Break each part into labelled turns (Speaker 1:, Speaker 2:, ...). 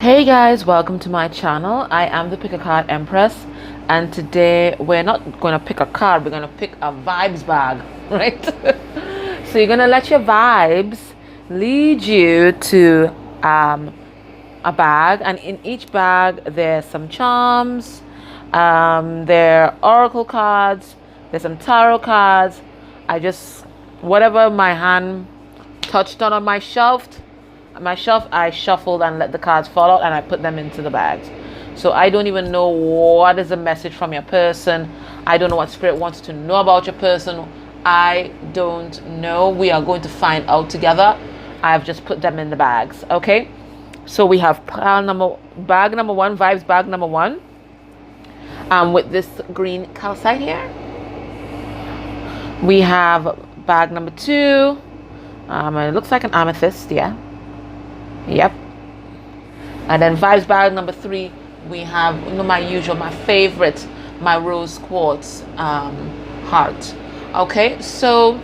Speaker 1: Hey guys, welcome to my channel. I am the Pick a Card Empress, and today we're not going to pick a card, we're going to pick a vibes bag, right? So you're going to let your vibes lead you to a bag, and in each bag there's some charms, there are oracle cards, there's some tarot cards. Whatever my hand touched on my shelf, I shuffled and let the cards fall out and I put them into the bags. So I don't even know what is the message from your person. I don't know what spirit wants to know about your person. I don't know. We are going to find out together. I've just put them in the bags. Okay. So we have bag number one, vibes bag number one. With this green calcite here. We have bag number two. It looks like an amethyst, yeah. Yep. And then vibes bag number three, we have my favorite, my rose quartz heart. Okay, so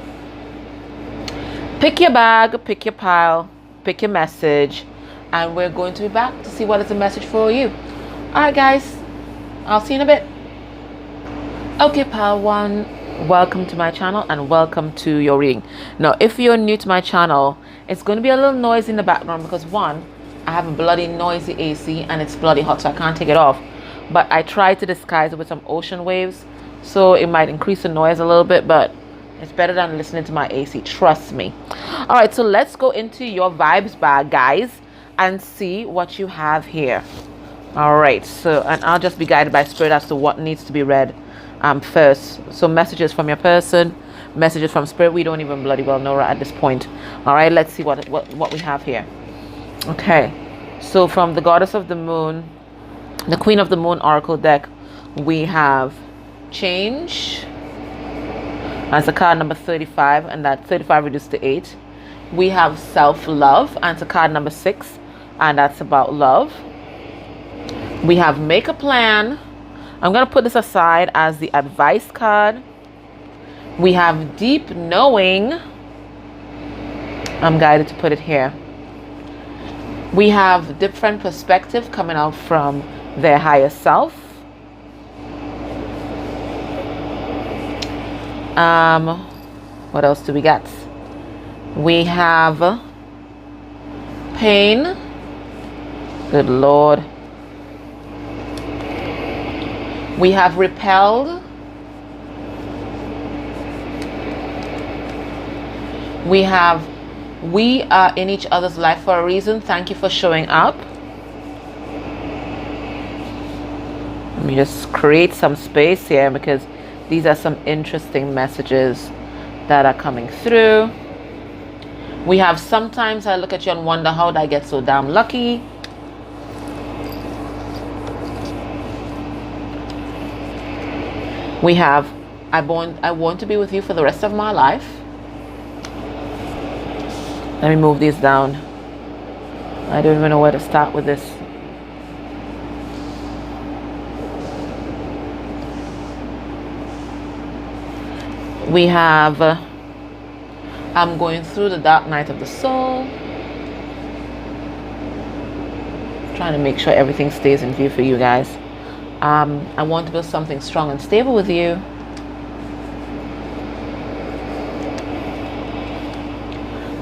Speaker 1: pick your bag, pick your pile, pick your message, and we're going to be back to see what is the message for you. Alright guys, I'll see you in a bit. Okay, pile one, welcome to my channel and welcome to your reading. Now if you're new to my channel, it's going to be a little noisy in the background because one, I have a bloody noisy AC and it's bloody hot, so I can't take it off. But I try to disguise it with some ocean waves, so it might increase the noise a little bit, but it's better than listening to my AC, trust me. All right, so let's go into your vibes bag, guys, and see what you have here. All right, so and I'll just be guided by spirit as to what needs to be read first. So messages from your person, messages from spirit, we don't even bloody well know right at this point. All right, let's see what we have here. Okay, so from the goddess of the moon, the queen of the moon oracle deck, we have change as a card number 35, and that 35 reduced to 8. We have self-love, and it's a card number 6, and that's about love. We have make a plan. I'm going to put this aside as the advice card. We have deep knowing. I'm guided to put it here. We have different perspective coming out from their higher self. What else do we got? We have pain. Good Lord. We have repelled. We have we are in each other's life for a reason. Thank you for showing up. Let me just create some space here because these are some interesting messages that are coming through. We have sometimes I look at you and wonder how did I get so damn lucky. We have I want to be with you for the rest of my life. Let me move these down. I don't even know where to start with this. We have I'm going through the dark night of the soul. Trying to make sure everything stays in view for you guys. I want to build something strong and stable with you.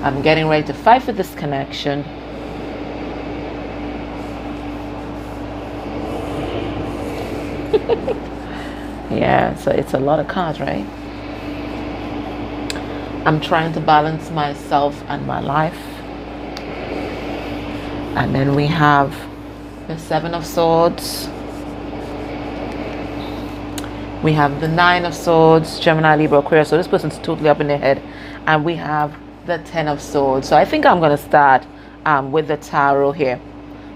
Speaker 1: I'm getting ready to fight for this connection. Yeah, so it's a lot of cards, right? I'm trying to balance myself and my life. And then we have the 7 of Swords. We have the 9 of Swords, Gemini, Libra, Aquarius. So this person's totally up in their head. And we have the 10 of Swords. So I think I'm going to start with the tarot here.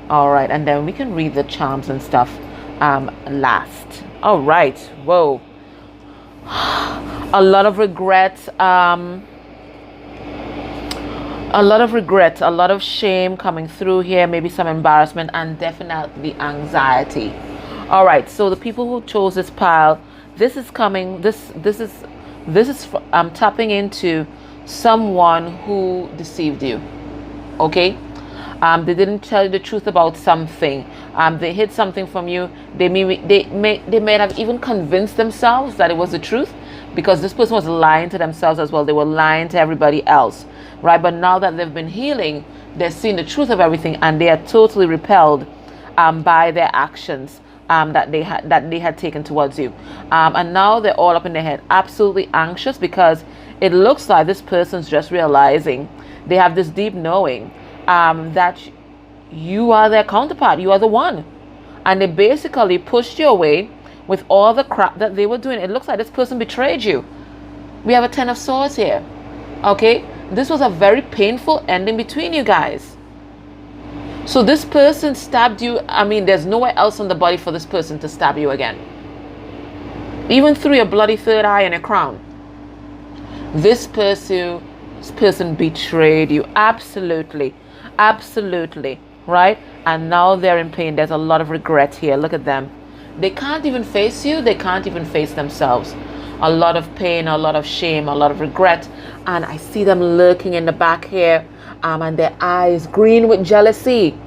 Speaker 1: All right, and then we can read the charms and stuff last. All right. Whoa. A lot of regret. A lot of shame coming through here. Maybe some embarrassment and definitely anxiety. All right. So the people who chose this pile, this is coming. This is tapping into someone who deceived you. Okay. They didn't tell you the truth about something. They hid something from you. They may have even convinced themselves that it was the truth, because this person was lying to themselves as well. They were lying to everybody else, right? But now that they've been healing, they're seeing the truth of everything, and they are totally repelled by their actions that they had taken towards you, and now they're all up in their head, absolutely anxious, because it looks like this person's just realizing, they have this deep knowing that you are their counterpart, you are the one, and they basically pushed you away with all the crap that they were doing. It looks like this person betrayed you. We have a 10 of Swords here. Okay, this was a very painful ending between you guys. So this person stabbed you. I mean, there's nowhere else on the body for this person to stab you again, even through your bloody third eye and your crown. This person betrayed you, absolutely, right? And now they're in pain. There's a lot of regret here. Look at them. They can't even face you. They can't even face themselves. A lot of pain, a lot of shame, a lot of regret. And I see them lurking in the back here, and their eyes green with jealousy.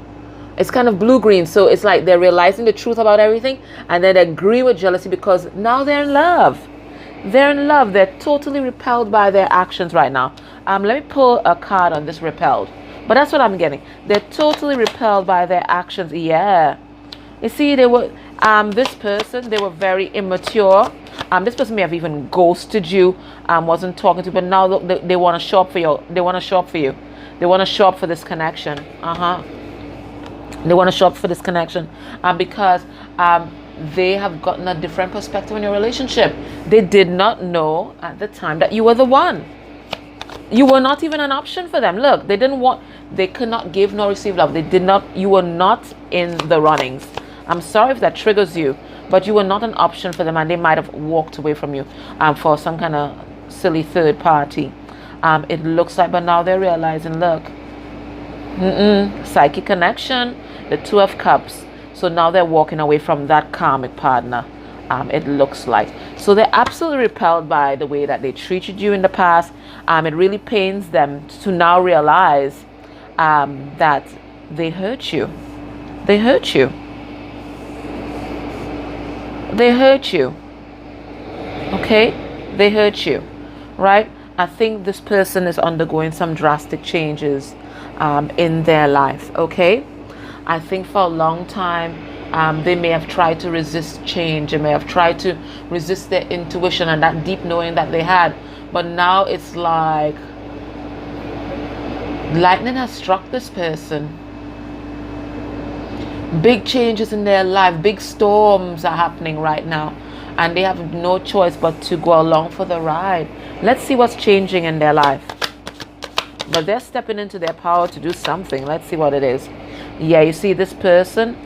Speaker 1: It's kind of blue-green, so it's like they're realizing the truth about everything, and then they're green with jealousy because now they're in love. They're in love. They're totally repelled by their actions right now. Let me pull a card on this repelled. But that's what I'm getting. They're totally repelled by their actions. Yeah. You see, they were this person, they were very immature. This person may have even ghosted you, wasn't talking to you, but now look, they want to show up for you. They want to show up for you. They want to show up for this connection. They want to show up for this connection because they have gotten a different perspective on your relationship. They did not know at the time that you were the one. You were not even an option for them. Look, they could not give nor receive love. You were not in the runnings. I'm sorry if that triggers you, but you were not an option for them, and they might have walked away from you for some kind of silly third party. It looks like, but now they're realizing, look, psychic connection, the Two of Cups. So now they're walking away from that karmic partner. It looks like. So they're absolutely repelled by the way that they treated you in the past. It really pains them to now realize that they hurt you. They hurt you. They hurt you. Okay? They hurt you. Right? I think this person is undergoing some drastic changes in their life. Okay? I think for a long time, they may have tried to resist change. They may have tried to resist their intuition and that deep knowing that they had. But now it's like lightning has struck this person. Big changes in their life. Big storms are happening right now. And they have no choice but to go along for the ride. Let's see what's changing in their life. But they're stepping into their power to do something. Let's see what it is. Yeah, you see this person,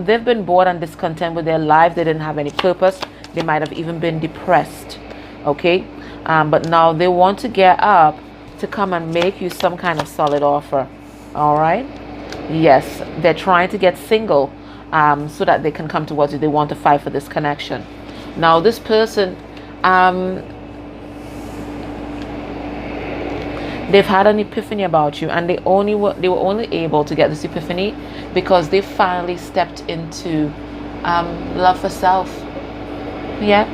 Speaker 1: they've been bored and discontent with their life. They didn't have any purpose. They might have even been depressed. Okay? But now they want to get up to come and make you some kind of solid offer. All right? Yes, they're trying to get single so that they can come towards you. They want to fight for this connection. Now this person, they've had an epiphany about you, and they were only able to get this epiphany because they finally stepped into love for self. Yeah,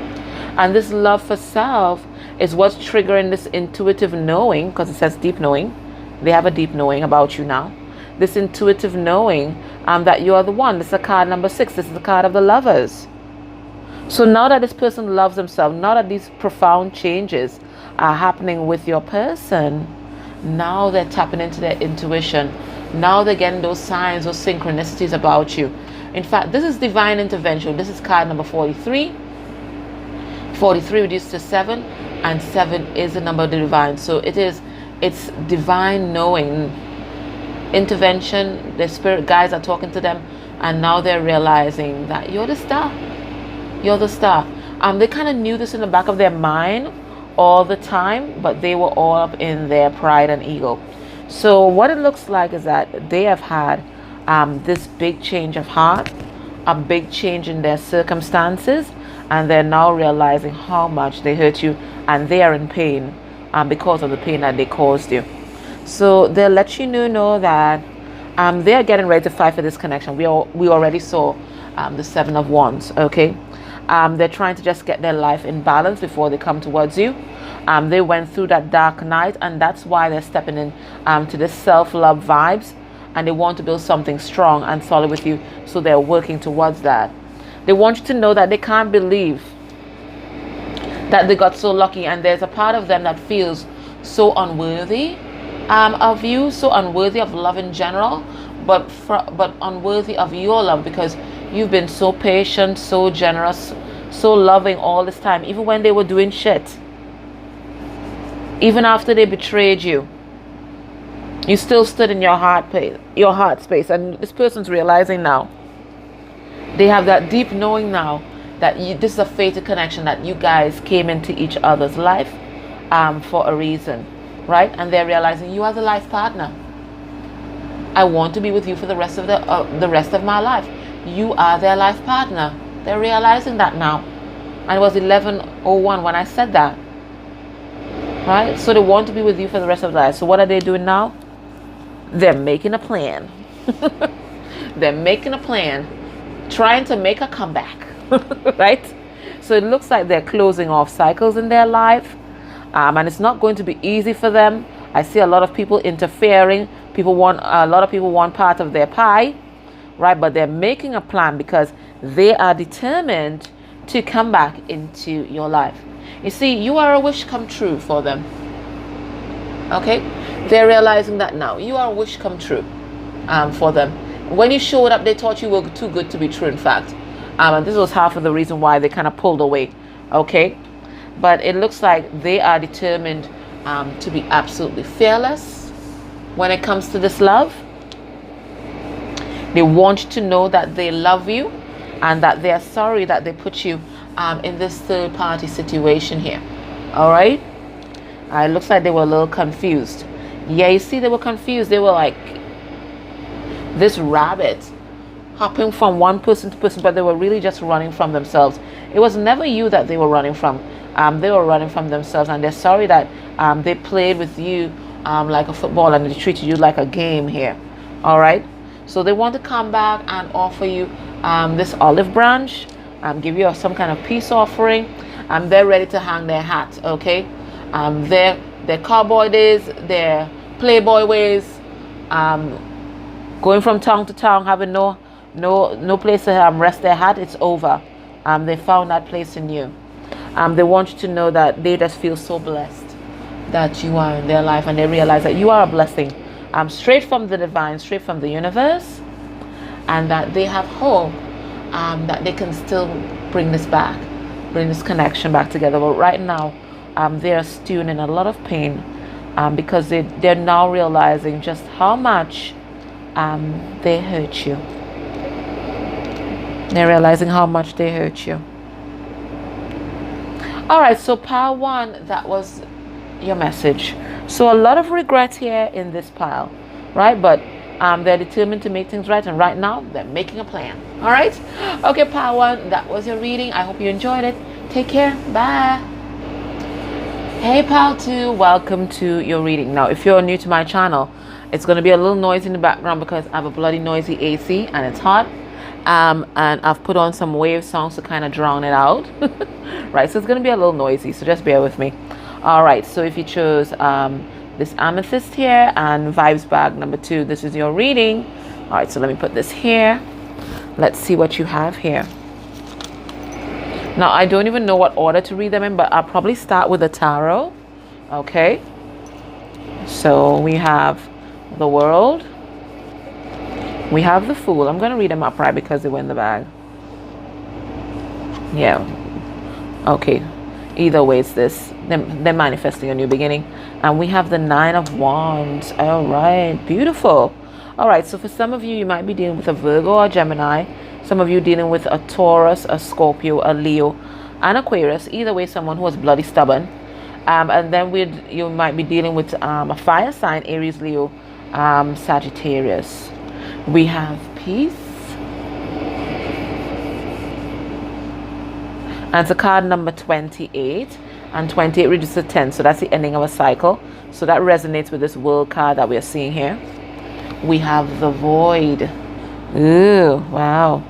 Speaker 1: and this love for self is what's triggering this intuitive knowing, because it says deep knowing. They have a deep knowing about you now. This intuitive knowing that you are the one. This is a card number 6. This is the card of the Lovers. So now that this person loves themselves, now that these profound changes are happening with your person, now they're tapping into their intuition. Now they're getting those signs, those synchronicities about you. In fact, this is divine intervention. This is card number 43. 43 reduced to 7, and 7 is the number of the divine. So it's divine knowing, intervention. The spirit guides are talking to them, and now they're realizing that you're the star. You're the star. They kind of knew this in the back of their mind all the time, but they were all up in their pride and ego. So what it looks like is that they have had this big change of heart, a big change in their circumstances, and they're now realizing how much they hurt you, and they are in pain because of the pain that they caused you. So they'll let you know that They are getting ready to fight for this connection. We already saw the Seven of Wands. Okay, they're trying to just get their life in balance before they come towards you. They went through that dark night, and that's why they're stepping in to this self-love vibes, and they want to build something strong and solid with you. So they're working towards that. They want you to know that they can't believe that they got so lucky, and there's a part of them that feels so unworthy of you, so unworthy of love in general, but unworthy of your love, because you've been so patient, so generous, so loving all this time, even when they were doing shit. Even after they betrayed you, you still stood in your heart space. And this person's realizing now, they have that deep knowing now that this is a fated connection, that you guys came into each other's life for a reason, right? And they're realizing you are the life partner. I want to be with you for the rest of the rest of my life. You are their life partner. They're realizing that now. And it was 11:01 when I said that, right? So they want to be with you for the rest of their life. So what are they doing now? They're making a plan. They're making a plan, trying to make a comeback. Right? So it looks like they're closing off cycles in their life, and it's not going to be easy for them. I see a lot of people interfering. A lot of people want part of their pie, right? But they're making a plan because they are determined to come back into your life. You see, you are a wish come true for them. Okay, they're realizing that now. You are a wish come true for them. When you showed up, they thought you were too good to be true, in fact. And this was half of the reason why they kind of pulled away. Okay, but it looks like they are determined to be absolutely fearless when it comes to this love. They want you to know that they love you, and that they are sorry that they put you in this third party situation here. All right, it looks like they were a little confused. Yeah, you see, they were confused. They were like this rabbit hopping from one person to person, but they were really just running from themselves. It was never you that they were running from. They were running from themselves, and they're sorry that they played with you like a football, and they treated you like a game here. All right, so they want to come back and offer you this olive branch, give you some kind of peace offering. They're ready to hang their hat. Okay, their cowboy days, their playboy ways, going from town to town, having no place to rest their hat. It's over. They found that place in you. They want you to know that they just feel so blessed that you are in their life, and they realize that you are a blessing, straight from the divine, straight from the universe, and that they have hope that they can still bring this connection back together. But right now, they are stewing in a lot of pain because they're now realizing just how much they hurt you. They're realizing how much they hurt you. All right, so pile one, that was your message. So a lot of regret here in this pile, right? But they're determined to make things right, and right now they're making a plan. All right, okay, pile one, that was your reading. I hope you enjoyed it. Take care. Bye. Hey, pile two, welcome to your reading. Now, if you're new to my channel, it's going to be a little noisy in the background because I have a bloody noisy AC and it's hot. And I've put on some wave songs to kind of drown it out. Right, so it's going to be a little noisy, so just bear with me. All right, so if you chose this amethyst here and vibes bag number 2, this is your reading. All right, so let me put this here. Let's see what you have here. Now, I don't even know what order to read them in, but I'll probably start with the tarot. Okay, so we have the World. We have the Fool. I'm going to read them upright because they were in the bag. Yeah. Okay. Either way, it's this. They're manifesting a new beginning. And we have the Nine of Wands. All right. Beautiful. All right. So for some of you, you might be dealing with a Virgo or Gemini. Some of you dealing with a Taurus, a Scorpio, a Leo, and Aquarius. Either way, someone who is bloody stubborn. And then you might be dealing with a fire sign, Aries, Leo, Sagittarius. We have Peace. And it's a card number 28. And 28 reaches to 10. So that's the ending of a cycle. So that resonates with this World card that we are seeing here. we have the void. Ooh, wow.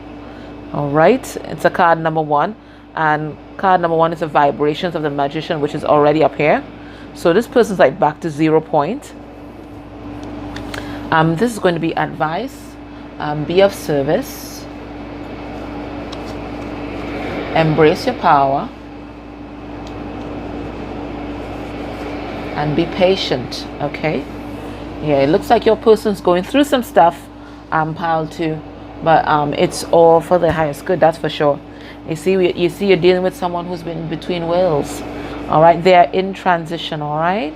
Speaker 1: All right, it's a card number 1, and card number 1 is the vibrations of the magician, which is already up here. So this person's like back to 0 point. This is going to be advice. Be of service. Embrace your power. And be patient, okay? Yeah, it looks like your person's going through some stuff, pile 2, but it's all for the highest good, that's for sure. You see, you're dealing with someone who's been between worlds. All right, they're in transition. All right,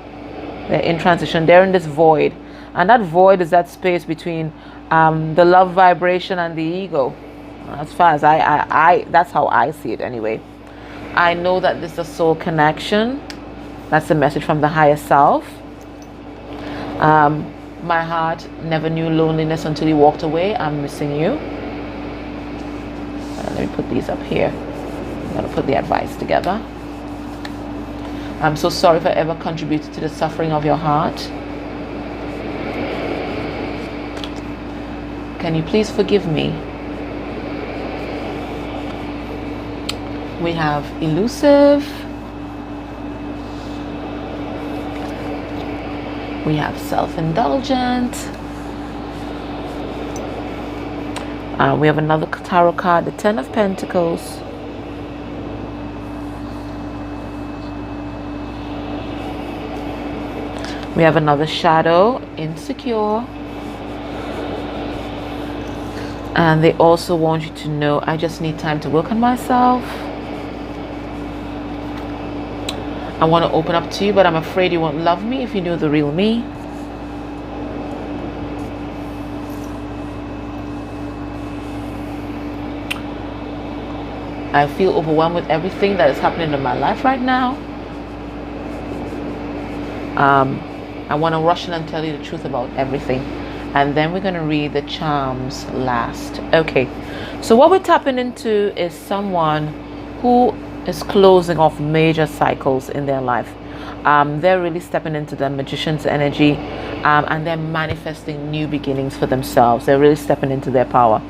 Speaker 1: they're in transition. They're in this void, and that void is that space between the love vibration and the ego. As far as I that's how I see it anyway. I know that this is a soul connection. That's a message from the higher self. My heart never knew loneliness until you walked away. I'm missing you. Let me put these up here. I'm going to put the advice together. I'm so sorry if I ever contributed to the suffering of your heart. Can you please forgive me? We have elusive. We have self-indulgent. We have another tarot card, the 10 of Pentacles. We have another shadow, insecure. And they also want you to know, I just need time to work on myself. I want to open up to you, but I'm afraid you won't love me if you knew the real me. I feel overwhelmed with everything that is happening in my life right now. I want to rush in and tell you the truth about everything. And then we're going to read the charms last. Okay, so what we're tapping into is someone who is closing off major cycles in their life. They're really stepping into the magician's energy, and they're manifesting new beginnings for themselves. They're really stepping into their power.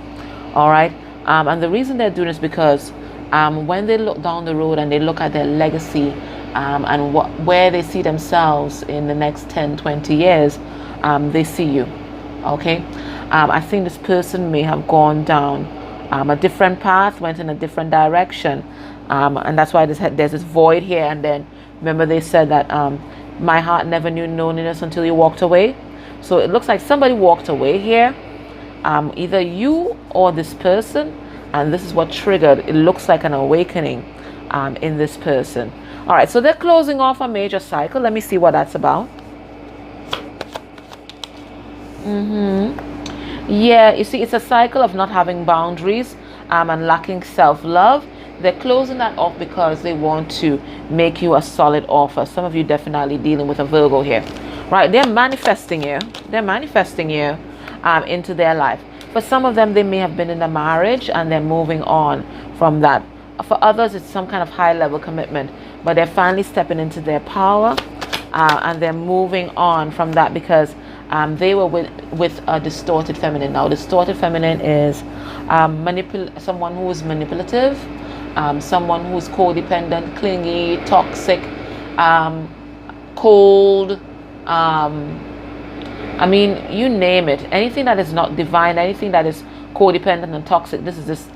Speaker 1: All right, and the reason they're doing is because when they look down the road and they look at their legacy, and where they see themselves in the next 10, 20 years, they see you. Okay, I think this person may have gone down a different path, went in a different direction, and that's why there's this void here. And then remember they said that my heart never knew loneliness until you walked away. So it looks like somebody walked away here, either you or this person, and this is what triggered, it looks like an awakening in this person. All right, so they're closing off a major cycle. Let me see what that's about. Yeah, you see, it's a cycle of not having boundaries and lacking self-love. They're closing that off because they want to make you a solid offer. Some of you definitely dealing with a Virgo here, right? They're manifesting you. They're manifesting you into their life. For some of them, they may have been in a marriage and they're moving on from that. For others, it's some kind of high-level commitment, but they're finally stepping into their power, and they're moving on from that because they were with a distorted feminine. Now, distorted feminine is someone who is manipulative, someone who is codependent, clingy, toxic, cold. I mean, you name it. Anything that is not divine, anything that is codependent and toxic, this is this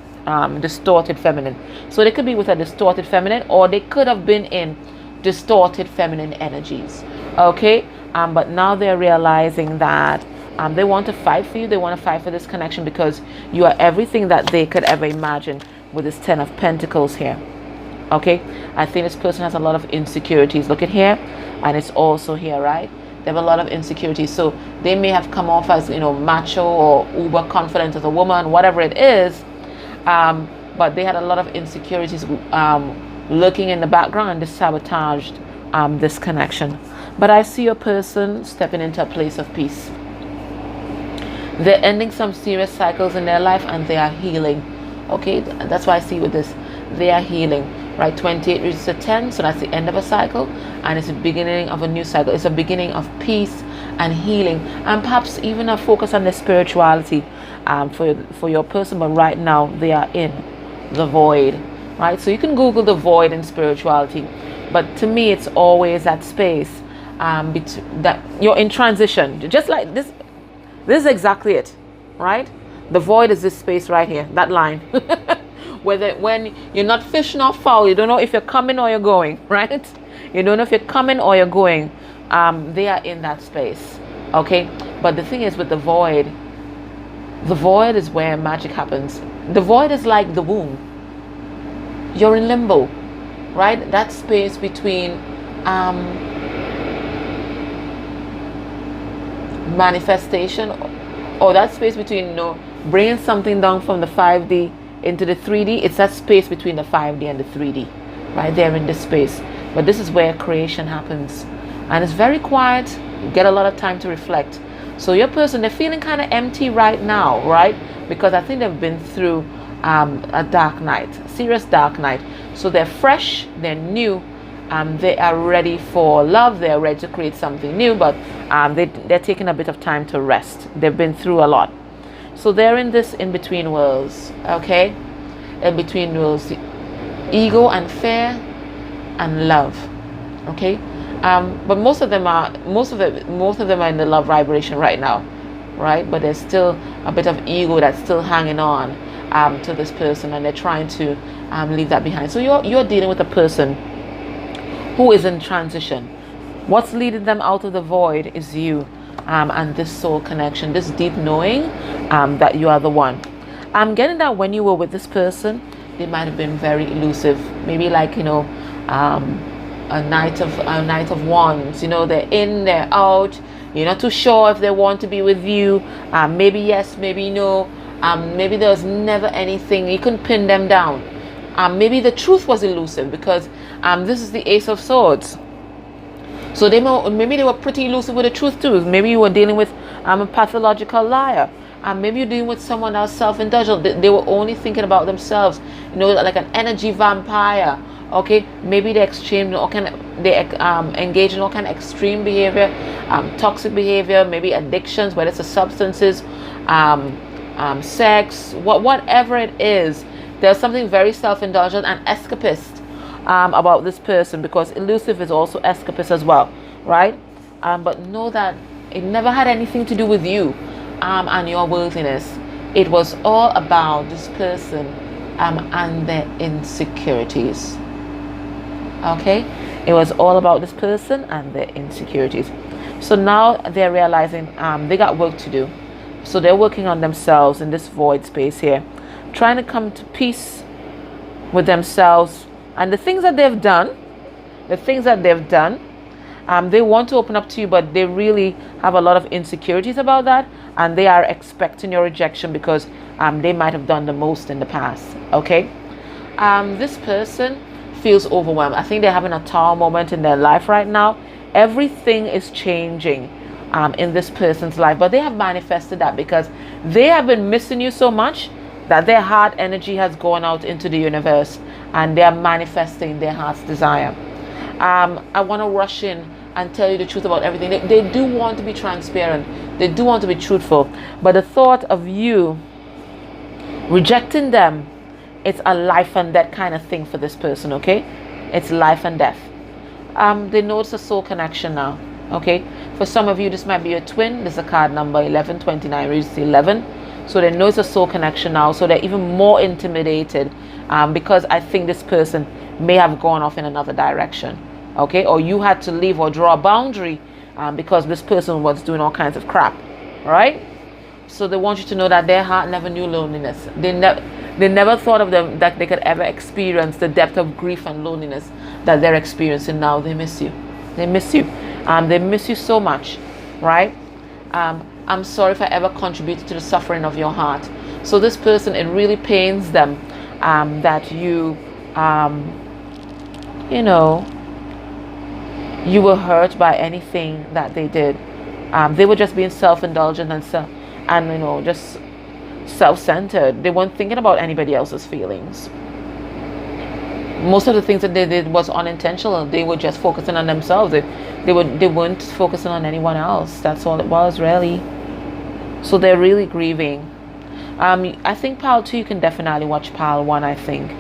Speaker 1: distorted feminine. So they could be with a distorted feminine, or they could have been in distorted feminine energies. Okay, but now they're realizing that they want to fight for you. They want to fight for this connection because you are everything that they could ever imagine with this 10 of Pentacles here. Okay, I think this person has a lot of insecurities. Look at here, and it's also here, right? They have a lot of insecurities. So they may have come off as, you know, macho or uber confident as a woman, whatever it is. But they had a lot of insecurities lurking in the background, and they sabotaged this connection. But I see a person stepping into a place of peace. They're ending some serious cycles in their life and they are healing. Okay, that's why I see with this, they are healing. right? 28 reaches to 10, so that's the end of a cycle, and it's the beginning of a new cycle. It's a beginning of peace and healing, and perhaps even a focus on the spirituality for your person. But right now they are in the void, right? So you can Google the void and spirituality, but to me it's always that space that you're in transition, just like this. This is exactly it, right? The void is this space right here, that line. When you're not fish nor fowl, you don't know if you're coming or you're going, right? You don't know if you're coming or you're going. They are in that space, okay? But the thing is with the void is where magic happens. The void is like the womb. You're in limbo, right? That space between manifestation, or that space between, bringing something down from the 5D into the 3D. It's that space between the 5D and the 3D, right there in this space. But this is where creation happens, and it's very quiet. You get a lot of time to reflect. So your person, they're feeling kind of empty right now, right? Because I think they've been through a dark night, a serious dark night. So they're fresh, they're new, they are ready for love, they're ready to create something new, but they're taking a bit of time to rest. They've been through a lot. So they're in this in-between worlds, okay? In-between worlds, ego and fear and love, okay? But most of them are in the love vibration right now, right? But there's still a bit of ego that's still hanging on to this person, and they're trying to leave that behind. So you're dealing with a person who is in transition. What's leading them out of the void is you, and this soul connection, this deep knowing that you are the one. I'm getting that when you were with this person, they might have been very elusive. Maybe like, a knight of wands. They're in, they're out. You're not too sure if they want to be with you. Maybe yes, maybe no. Maybe there was never anything. You couldn't pin them down. Maybe the truth was elusive, because this is the Ace of Swords. So maybe they were pretty elusive with the truth too. Maybe you were dealing with a pathological liar. Maybe you're dealing with someone else self-indulgent. They were only thinking about themselves. Like an energy vampire. Okay, maybe they exchange engage in all kind of extreme behavior, toxic behavior, maybe addictions, whether it's the substances, sex, whatever it is. There's something very self-indulgent and escapist about this person, because elusive is also escapist as well, right? But know that it never had anything to do with you and your worthiness. It was all about this person and their insecurities. Okay, it was all about this person and their insecurities. So now they're realizing they got work to do. So they're working on themselves in this void space here, trying to come to peace with themselves and the things that they've done. They want to open up to you, but they really have a lot of insecurities about that, and they are expecting your rejection because they might have done the most in the past. Okay, this person feels overwhelmed. I think they're having a tower moment in their life right now. Everything is changing in this person's life, but they have manifested that because they have been missing you so much that their heart energy has gone out into the universe, and they are manifesting their heart's desire. I want to rush in and tell you the truth about everything. They do want to be transparent, they do want to be truthful, but the thought of you rejecting them, it's a life and death kind of thing for this person. Okay, it's life and death. They know it's a soul connection now. Okay, for some of you this might be a twin. This is a card number 1129, reads 11. So they know it's a soul connection now, so they're even more intimidated because I think this person may have gone off in another direction. Okay, or you had to leave or draw a boundary because this person was doing all kinds of crap. Right? So they want you to know that their heart never knew loneliness. They never thought of them that they could ever experience the depth of grief and loneliness that they're experiencing now. They miss you. They miss you. They miss you so much, right? I'm sorry if I ever contributed to the suffering of your heart. So this person, it really pains them that you you were hurt by anything that they did. They were just being self-indulgent and just self-centered. They weren't thinking about anybody else's feelings. Most of the things that they did was unintentional. They were just focusing on themselves. They weren't focusing on anyone else. That's all it was, really. So they're really grieving. I think pile 2, you can definitely watch pile 1, I think.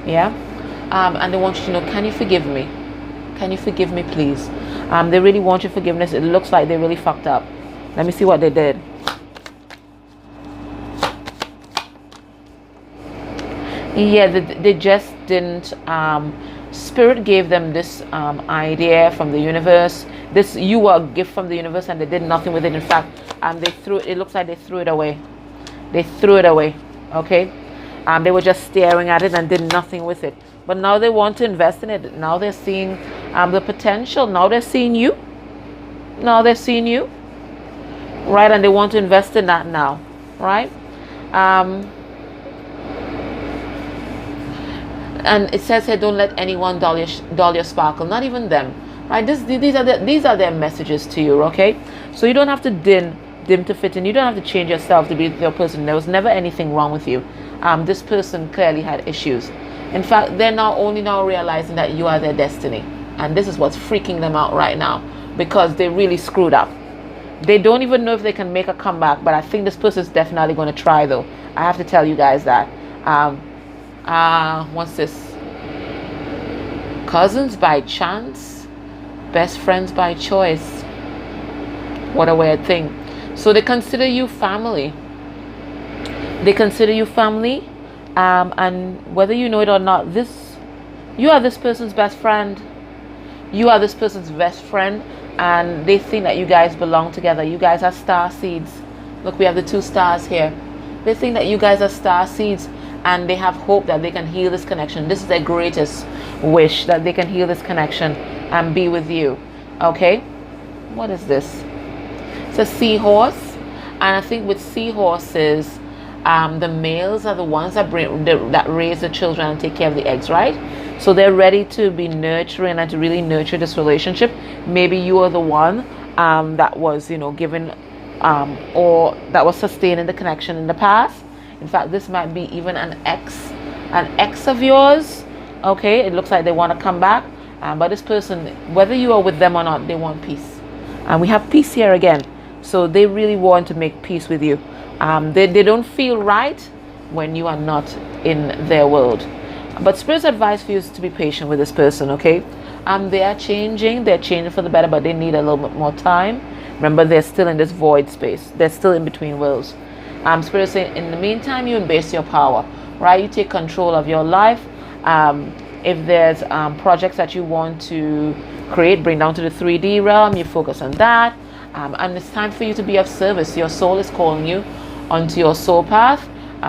Speaker 1: Yeah. And they want you to know, can you forgive me? Can you forgive me, please? They really want your forgiveness. It looks like they really fucked up. Let me see what they did. Yeah, they just didn't. Spirit gave them this idea from the universe. You were a gift from the universe, and they did nothing with it. In fact, they threw it. It looks like they threw it away. They threw it away. Okay. They were just staring at it and did nothing with it. But now they want to invest in it. Now they're seeing the potential. Now they're seeing you. Now they're seeing you. Right, and they want to invest in that now. Right. And it says here, don't let anyone dull your sparkle. Not even them. Right. These are their messages to you. Okay. So you don't have to dim to fit in. You don't have to change yourself to be your person. There was never anything wrong with you. This person clearly had issues. In fact, they're only now realizing that you are their destiny. And this is what's freaking them out right now, because they really screwed up. They don't even know if they can make a comeback, but I think this person is definitely going to try, though. I have to tell you guys that. What's this? Cousins by chance, best friends by choice. What a weird thing. So they consider you family. They consider you family, and whether you know it or not, you are this person's best friend. You are this person's best friend, and they think that you guys belong together. You guys are star seeds. Look, we have the 2 stars here. They think that you guys are star seeds, and they have hope that they can heal this connection. This is their greatest wish, that they can heal this connection and be with you. Okay? What is this? It's a seahorse, and I think with seahorses, the males are the ones that raise the children and take care of the eggs, right? So they're ready to be nurturing and to really nurture this relationship. Maybe you are the one that was, given or that was sustaining the connection in the past. In fact, this might be even an ex of yours. Okay, it looks like they want to come back, but this person, whether you are with them or not, they want peace. And we have peace here again. So they really want to make peace with you. They don't feel right when you are not in their world. But Spirit's advice for you is to be patient with this person, okay? They are changing. They're changing for the better, but they need a little bit more time. Remember, they're still in this void space. They're still in between worlds. Spirit is saying, in the meantime, you embrace your power, right? You take control of your life. If there's projects that you want to create, bring down to the 3D realm, you focus on that. And it's time for you to be of service. Your soul is calling you onto your soul path.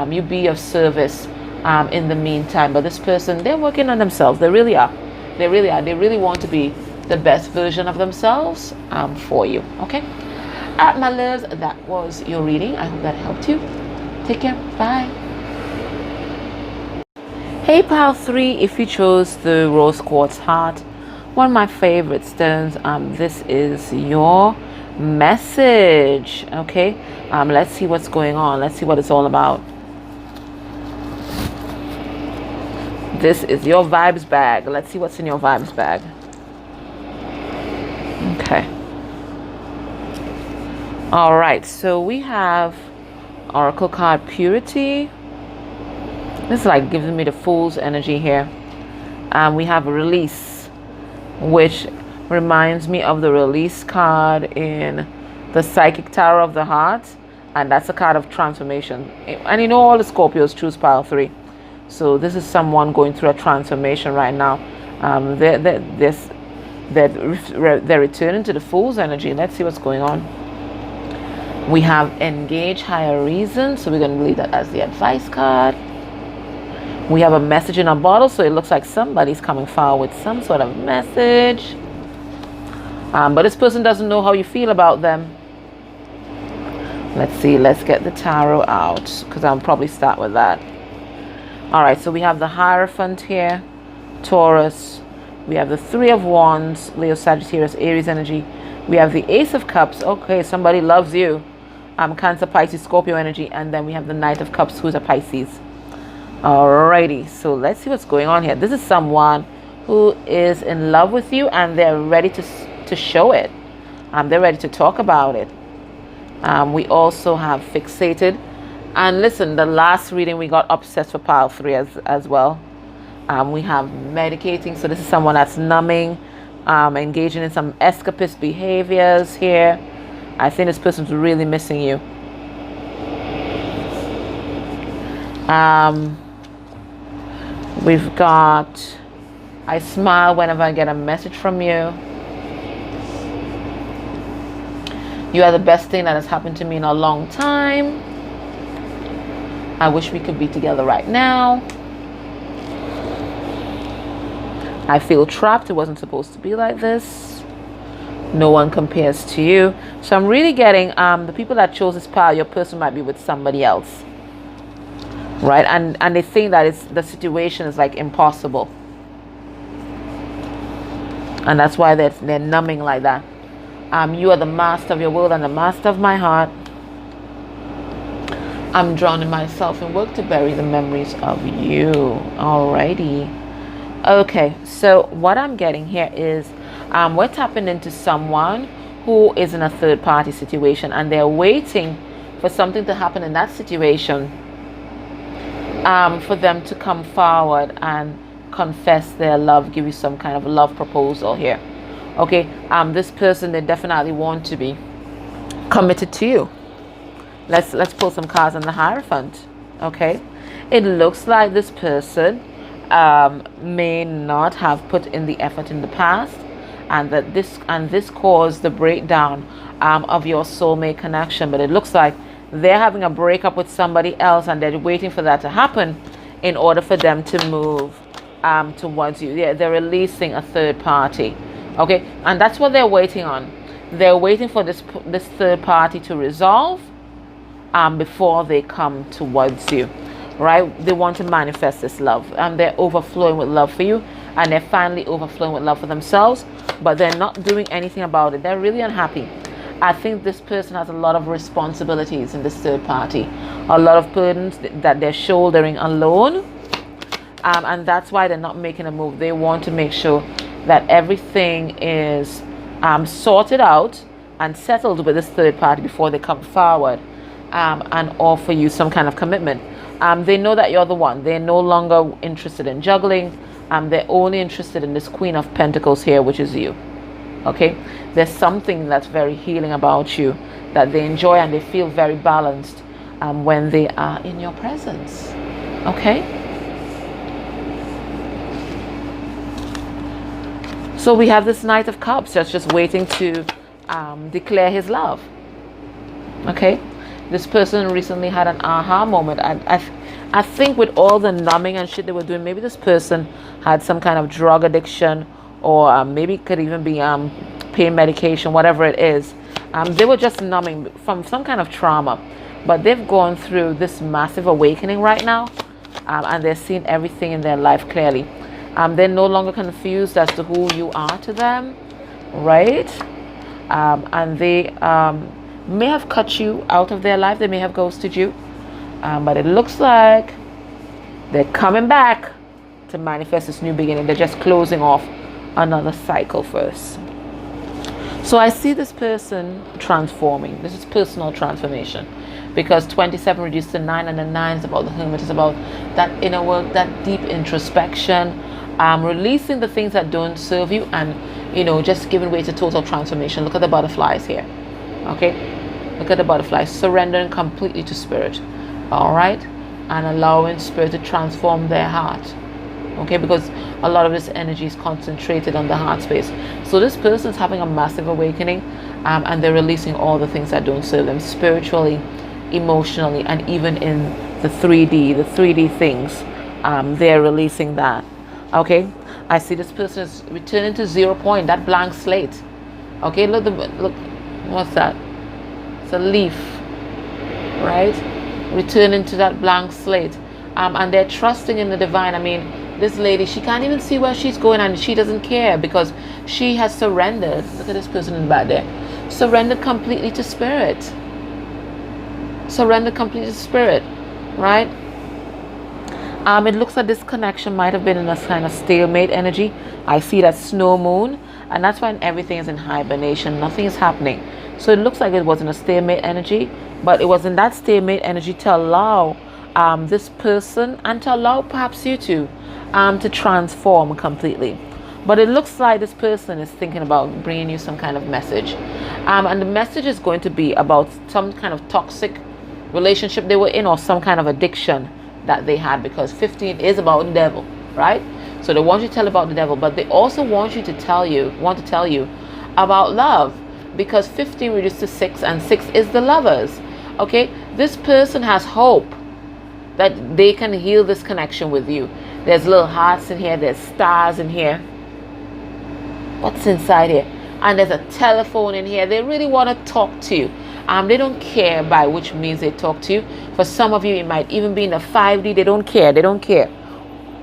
Speaker 1: You be of service in the meantime. But this person, they're working on themselves. They really are. They really are. They really want to be the best version of themselves for you. Okay? My loves, that was your reading. I hope that helped you. Take care. Bye. Hey, pile 3, if you chose the rose quartz heart, one of my favorite stones, this is your message. Okay, let's see what's going on. Let's see what it's all about. This is your vibes bag. Let's see what's in your vibes bag. Okay. All right, so we have Oracle card Purity. This is like giving me the Fool's energy here. We have Release, which reminds me of the Release card in the Psychic Tower of the Heart, and that's a card of transformation. And all the Scorpios choose pile 3. So this is someone going through a transformation right now. They're returning to the Fool's energy. Let's see what's going on. We have Engage Higher Reason, so we're going to leave that as the advice card. We have a message in a bottle, so it looks like somebody's coming forward with some sort of message. But this person doesn't know how you feel about them. Let's see, let's get the tarot out, because I'll probably start with that. Alright, so we have the Hierophant here, Taurus. We have the 3 of Wands, Leo, Sagittarius, Aries energy. We have the Ace of Cups. Okay, somebody loves you. Cancer, Pisces, Scorpio energy. And then we have the Knight of Cups, who's a Pisces. Alrighty, so let's see what's going on here. This is someone who is in love with you, and they're ready to show it. They're ready to talk about it. We also have fixated. And listen, the last reading we got obsessed for pile 3 as well. We have medicating. So this is someone that's numbing, engaging in some escapist behaviors here. I think this person's really missing you. We've got, I smile whenever I get a message from you. You are the best thing that has happened to me in a long time. I wish we could be together right now. I feel trapped. It wasn't supposed to be like this. No one compares to you. So I'm really getting the people that chose this pile, your person might be with somebody else. Right? And they think that the situation is like impossible. And that's why they're numbing like that. You are the master of your world and the master of my heart. I'm drowning myself in work to bury the memories of you. Alrighty. Okay, so what I'm getting here is we're tapping into someone who is in a third party situation, and they're waiting for something to happen in that situation for them to come forward and confess their love, give you some kind of love proposal here. Okay, this person, they definitely want to be committed to you. Let's pull some cards on the Hierophant. Okay, it looks like this person may not have put in the effort in the past, and that this caused the breakdown of your soulmate connection. But it looks like they're having a breakup with somebody else, and they're waiting for that to happen in order for them to move towards you. They're releasing a third party. Okay, and that's what they're waiting on. They're waiting for this third party to resolve before they come towards you, right? They want to manifest this love, and they're overflowing with love for you, and they're finally overflowing with love for themselves, but they're not doing anything about it. They're really unhappy. I think this person has a lot of responsibilities in this third party, a lot of burdens that they're shouldering alone, and that's why they're not making a move. They want to make sure that everything is sorted out and settled with this third party before they come forward and offer you some kind of commitment. They know that you're the one. They're no longer interested in juggling. They're only interested in this Queen of Pentacles here, which is you. Okay, there's something that's very healing about you that they enjoy, and they feel very balanced when they are in your presence. Okay, so we have this Knight of Cups that's just waiting to declare his love. Okay, this person recently had an aha moment. I think with all the numbing and shit they were doing, maybe this person had some kind of drug addiction, or maybe it could even be pain medication, whatever it is. They were just numbing from some kind of trauma, but they've gone through this massive awakening right now, and they're seeing everything in their life clearly. They're no longer confused as to who you are to them, right? And they may have cut you out of their life. They may have ghosted you, but it looks like they're coming back to manifest this new beginning. They're just closing off another cycle first. So I see this person transforming. This is personal transformation, because 27 reduced to 9, and the 9 is about the Hermit. It's about that inner work, that deep introspection, releasing the things that don't serve you, and just giving way to total transformation. Look at the butterflies here. Okay, look at the butterflies, surrendering completely to spirit. All right, and allowing spirit to transform their heart. Okay, because a lot of this energy is concentrated on the heart space. So this person's having a massive awakening, and they're releasing all the things that don't serve them spiritually, emotionally, and even in the 3D things. They're releasing that. Okay, I see this person is returning to 0 point, that blank slate. Okay, look, what's that? It's a leaf, right? Returning to that blank slate, and they're trusting in the divine. I mean, this lady, she can't even see where she's going, and she doesn't care, because she has surrendered. Look at this person in the back there. Surrendered completely to spirit. Surrendered completely to spirit, right? It looks like this connection might have been in a kind of stalemate energy. I see that snow moon, and that's when everything is in hibernation. Nothing is happening. So it looks like it was in a stalemate energy, but it was in that stalemate energy to allow this person, and to allow perhaps you to transform completely. But it looks like this person is thinking about bringing you some kind of message. And the message is going to be about some kind of toxic relationship they were in, or some kind of addiction that they had, because 15 is about the devil, right? So they want you to tell about the devil, but they also want to tell you about love, because 15 reduced to 6, and 6 is the lovers. Okay, this person has hope that they can heal this connection with you. There's little hearts in here, there's stars in here. What's inside here? And there's a telephone in here. They really want to talk to you. They don't care by which means they talk to you. For some of you, it might even be in a 5D. They don't care. They don't care.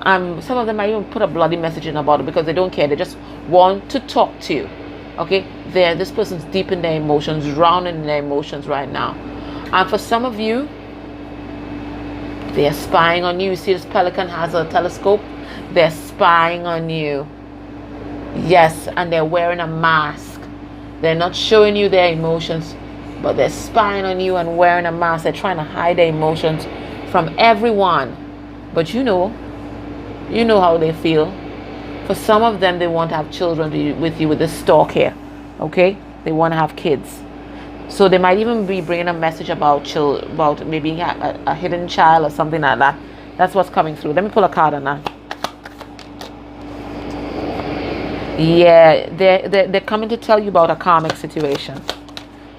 Speaker 1: Some of them might even put a bloody message in about it, because they don't care. They just want to talk to you. Okay? This person's deep in their emotions, drowning in their emotions right now. And for some of you, they're spying on you. You see this pelican has a telescope? They're spying on you. Yes, and they're wearing a mask. They're not showing you their emotions, but they're spying on you and wearing a mask. They're trying to hide their emotions from everyone. But you know how they feel. For some of them, they want to have children with you with this stalk here. Okay? They want to have kids. So they might even be bringing a message about maybe a hidden child or something like that. That's what's coming through. Let me pull a card on that. Yeah, they're coming to tell you about a karmic situation.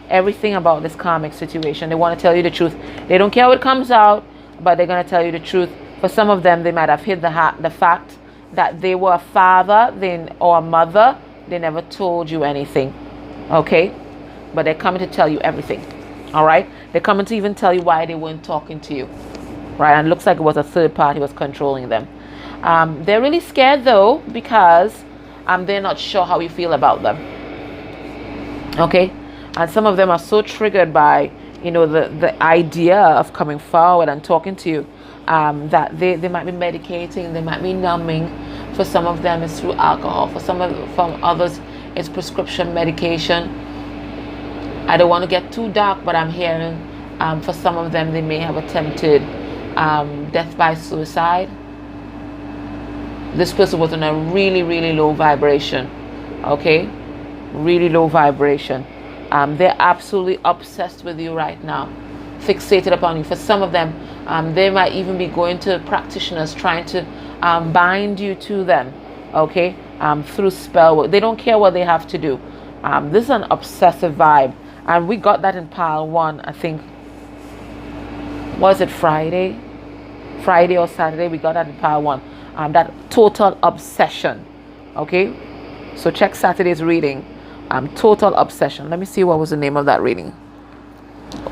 Speaker 1: Everything about this karmic situation. They want to tell you the truth. They don't care how it comes out, but they're going to tell you the truth. For some of them, they might have hid the fact that they were a father or a mother. They never told you anything. Okay? But they're coming to tell you everything. All right? They're coming to even tell you why they weren't talking to you. Right? And it looks like it was a third party was controlling them. They're really scared, though, because they're not sure how you feel about them. Okay? And some of them are so triggered by, the idea of coming forward and talking to you, that they might be medicating, they might be numbing. For some of them, it's through alcohol. From others, it's prescription medication. I don't want to get too dark, but I'm hearing for some of them, they may have attempted death by suicide. This person was in a really, really low vibration. Okay? Really low vibration. They're absolutely obsessed with you right now. Fixated upon you. For some of them, they might even be going to practitioners trying to bind you to them. Okay? Through spell work. They don't care what they have to do. This is an obsessive vibe. And we got that in pile 1, I think. Was it Friday? Friday or Saturday? We got that in pile 1. That total obsession. Okay? So check Saturday's reading. Total obsession. Let me see what was the name of that reading.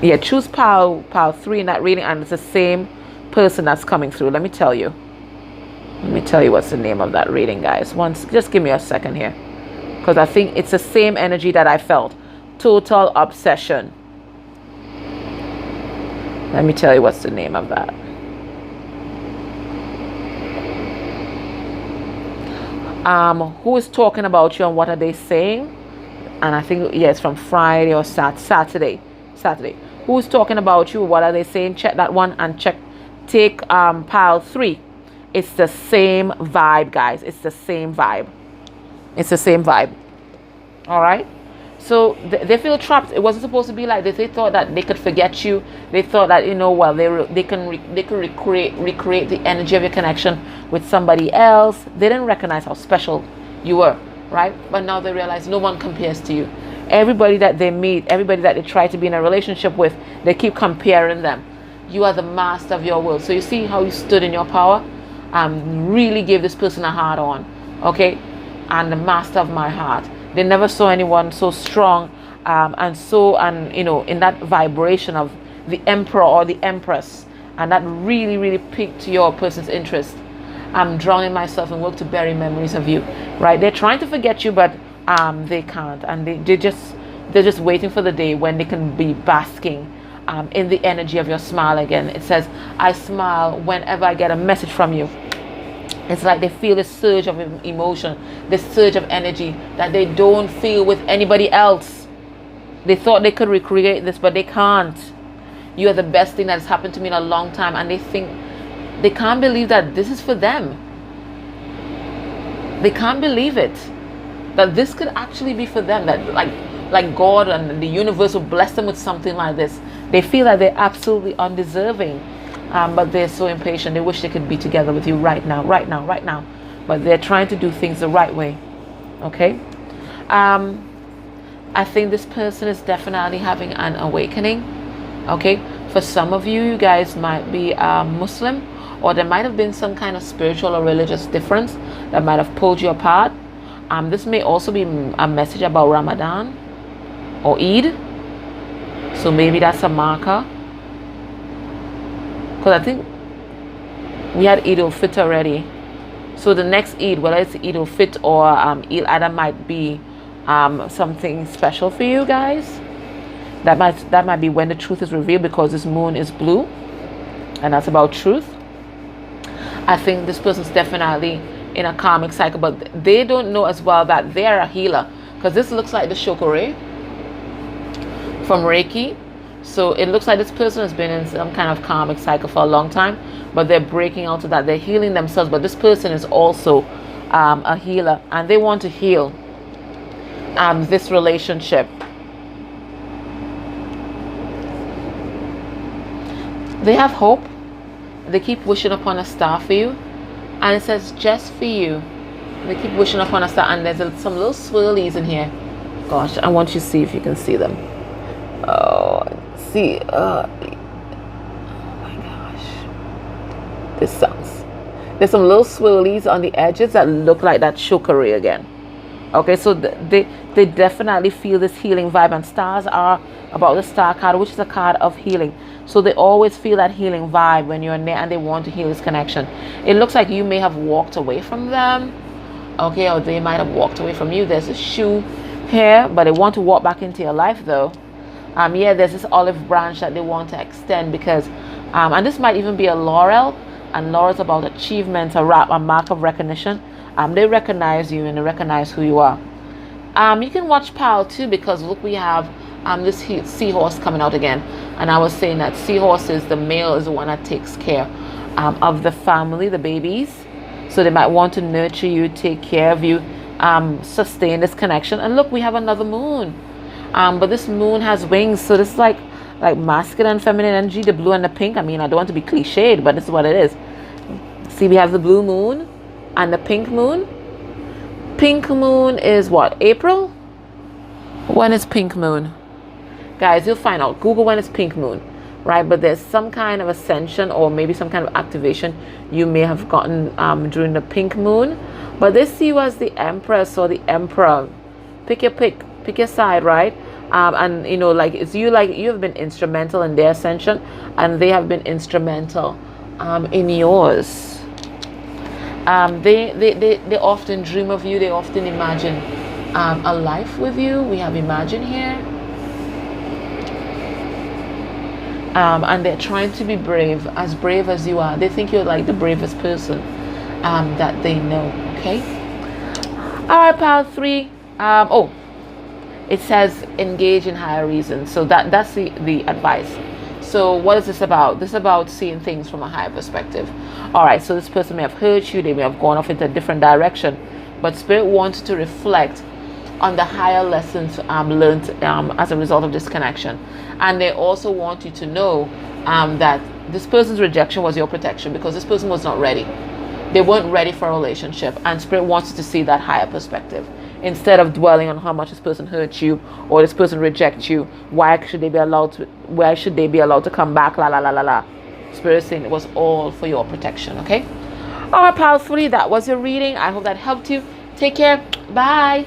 Speaker 1: Yeah, choose pile 3 in that reading, and it's the same person that's coming through. Let me tell you. Let me tell you what's the name of that reading, guys. Just give me a second here. Because I think it's the same energy that I felt. Total obsession. Let me tell you what's the name of that. Who is talking about you and what are they saying? And I think, yeah, it's from Friday or Saturday. Who is talking about you? What are they saying? Check that one and take pile 3. It's the same vibe, guys. It's the same vibe. It's the same vibe. All right? So they feel trapped. It wasn't supposed to be like this. They thought that they could forget you. They thought that, they can recreate the energy of your connection with somebody else. They didn't recognize how special you were, right? But now they realize no one compares to you. Everybody that they meet, everybody that they try to be in a relationship with, they keep comparing them. You are the master of your world. So you see how you stood in your power? Really gave this person a heart on, okay? And the master of my heart. They never saw anyone so strong in that vibration of the emperor or the empress, and that really, really piqued your person's interest. I'm drowning myself in work to bury memories of you, right? They're trying to forget you, but they can't, and they're just waiting for the day when they can be basking in the energy of your smile again. It says, I smile whenever I get a message from you. It's like they feel this surge of emotion, this surge of energy that they don't feel with anybody else. They thought they could recreate this, but they can't. You are the best thing that has happened to me in a long time. And they can't believe that this is for them. They can't believe it, that this could actually be for them, that like God and the universe will bless them with something like this. They feel that they're absolutely undeserving, but they're so impatient. They wish they could be together with you right now. But they're trying to do things the right way. Okay. I think this person is definitely having an awakening. Okay. For some of you, you guys might be Muslim, or there might have been some kind of spiritual or religious difference that might have pulled you apart. This may also be a message about Ramadan or Eid. So maybe that's a marker. Because I think we had Eid al-Fitr already. So the next Eid, whether it's Eid al-Fitr or Eid al-Adha, might be something special for you guys. That might be when the truth is revealed, because this moon is blue. And that's about truth. I think this person's definitely in a karmic cycle, but they don't know as well that they're a healer, because this looks like the chakra from Reiki. So it looks like this person has been in some kind of karmic cycle for a long time, but they're breaking out of that. They're healing themselves, but this person is also a healer, and they want to heal this relationship. They have hope. They keep wishing upon a star for you, and it says just for you. They keep wishing upon a star, and there's some little swirlies in here. Gosh, I want you to see if you can see them. Oh, see. Oh my gosh, this sucks. There's some little swirlies on the edges that look like that chakra again. Okay, so they definitely feel this healing vibe, and stars are about the star card, which is a card of healing. So they always feel that healing vibe when you're in there, and they want to heal this connection. It looks like you may have walked away from them, okay, or they might have walked away from you. There's a shoe here, but they want to walk back into your life though. Yeah, there's this olive branch that they want to extend, because and this might even be a laurel, and laurel is about achievement, a mark of recognition. They recognize you, and they recognize who you are. You can watch pile too, because look, we have this seahorse coming out again, and I was saying that seahorses, the male is the one that takes care of the family, the babies. So they might want to nurture you, take care of you, sustain this connection. And look, we have another moon, but this moon has wings, so this is like masculine and feminine energy, the blue and the pink. I mean, I don't want to be cliched, but this is what it is. See, we have the blue moon and the pink moon. Pink moon is what, April? When is pink moon? Guys, you'll find out. Google when it's pink moon, right? But there's some kind of ascension, or maybe some kind of activation you may have gotten during the pink moon. But they see you as the Empress or the Emperor. Pick your side, right? And you know, it's you have been instrumental in their ascension, and they have been instrumental in yours. They often dream of you. They often imagine a life with you. We have imagine here. And they're trying to be brave as you are. They think you're like the bravest person that they know. Okay. All right, pile 3. It says engage in higher reason. So that's the advice. So what is this about? This is about seeing things from a higher perspective. All right. So this person may have hurt you. They may have gone off into a different direction, but Spirit wants to reflect on the higher lessons learned as a result of this connection. And they also want you to know that this person's rejection was your protection, because this person was not ready. They weren't ready for a relationship, and Spirit wants you to see that higher perspective. Instead of dwelling on how much this person hurt you or this person rejects you, why should they be allowed to come back, la la la la la. Spirit is saying it was all for your protection. Okay. All right, pile 3, that was your reading. I hope that helped you. Take care. Bye.